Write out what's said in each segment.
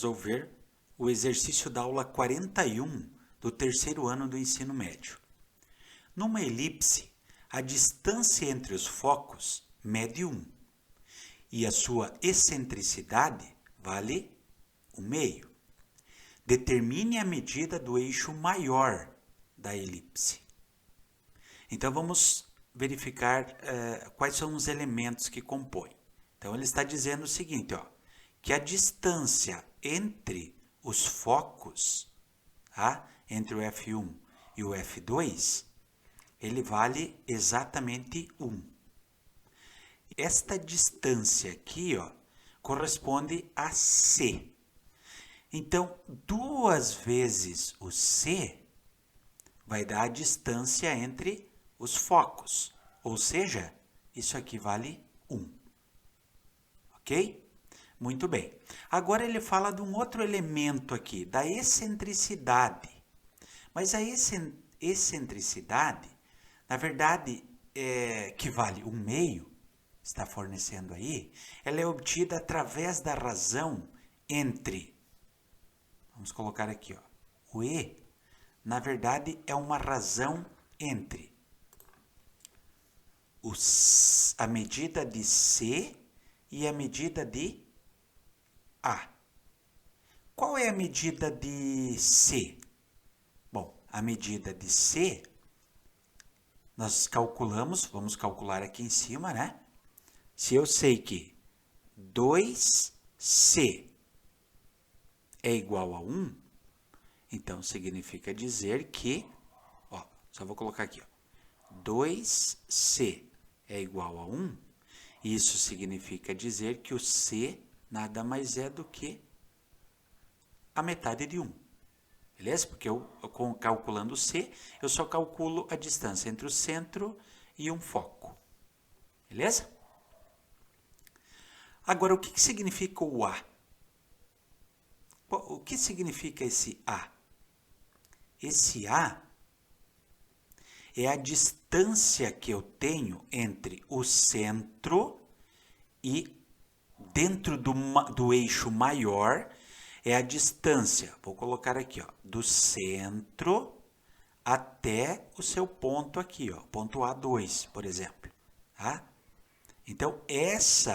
resolver o exercício da aula 41 do terceiro ano do ensino médio. Numa elipse, a distância entre os focos mede 1 e a sua excentricidade vale 1/2. Determine a medida do eixo maior da elipse. Então vamos verificar quais são os elementos que compõem. Então ele está dizendo o seguinte, que a distância entre os focos, tá? Entre o F1 e o F2, ele vale exatamente 1. Esta distância aqui, corresponde a C. Então, 2 vezes o C vai dar a distância entre os focos. Ou seja, isso aqui vale 1. Ok? Muito bem. Agora ele fala de um outro elemento aqui, da excentricidade. Mas a excentricidade, na verdade, que vale 1/2, está fornecendo aí, ela é obtida através da razão entre, vamos colocar aqui, o E, na verdade, é uma razão entre a medida de C e a medida de A. Qual é a medida de C? Bom, a medida de C, nós calculamos, vamos calcular aqui em cima, né? Se eu sei que 2C é igual a 1, então significa dizer que, só vou colocar aqui, 2C é igual a 1, isso significa dizer que o C nada mais é do que a metade de 1. Beleza? Porque eu calculando C, eu só calculo a distância entre o centro e um foco. Beleza? Agora, o que significa o A? O que significa esse A? Esse A é a distância que eu tenho entre o centro e dentro do eixo maior, é a distância, vou colocar aqui, do centro até o seu ponto aqui, ponto A2, por exemplo. Tá? Então, esse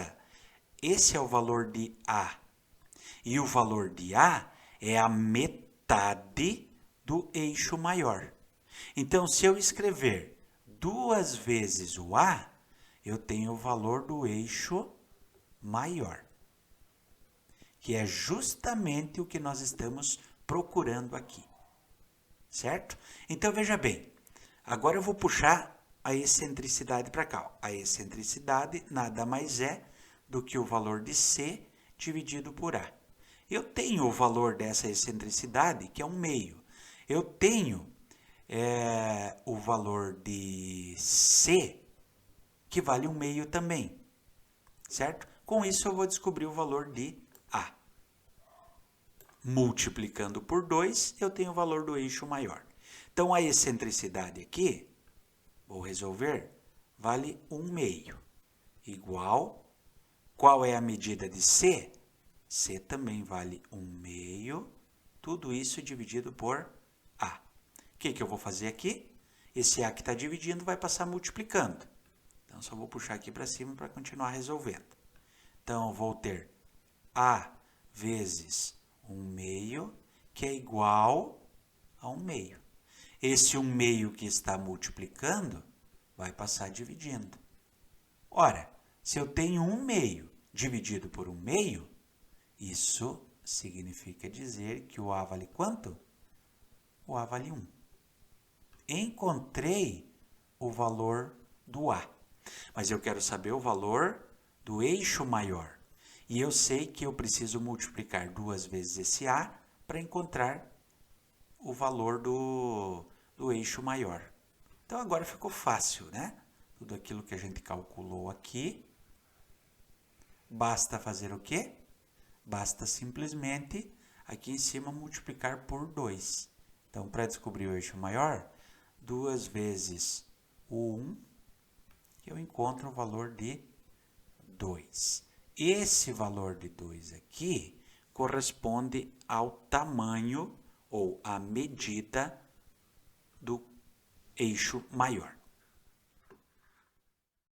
é o valor de A. E o valor de A é a metade do eixo maior. Então, se eu escrever 2 vezes o A, eu tenho o valor do eixo maior, que é justamente o que nós estamos procurando aqui, certo? Então, veja bem, agora eu vou puxar a excentricidade para cá. A excentricidade nada mais é do que o valor de C dividido por A. Eu tenho o valor dessa excentricidade, que é 1/2. Eu tenho o valor de C, que vale 1/2 também, certo? Com isso, eu vou descobrir o valor de A. Multiplicando por 2, eu tenho o valor do eixo maior. Então, a excentricidade aqui, vou resolver, vale 1/2. Igual, qual é a medida de C? C também vale 1/2, tudo isso dividido por A. O que eu vou fazer aqui? Esse A que está dividindo vai passar multiplicando. Então, só vou puxar aqui para cima para continuar resolvendo. Então, eu vou ter A vezes 1/2, que é igual a 1/2. Esse 1/2 que está multiplicando vai passar dividindo. Ora, se eu tenho 1/2 dividido por 1/2, isso significa dizer que o A vale quanto? O A vale 1. Encontrei o valor do A, mas eu quero saber o valor do eixo maior. E eu sei que eu preciso multiplicar 2 vezes esse A para encontrar o valor do eixo maior. Então, agora ficou fácil, né? Tudo aquilo que a gente calculou aqui. Basta fazer o quê? Basta simplesmente, aqui em cima, multiplicar por 2. Então, para descobrir o eixo maior, 2 vezes o 1, eu encontro o valor de 2. Esse valor de 2 aqui corresponde ao tamanho ou à medida do eixo maior.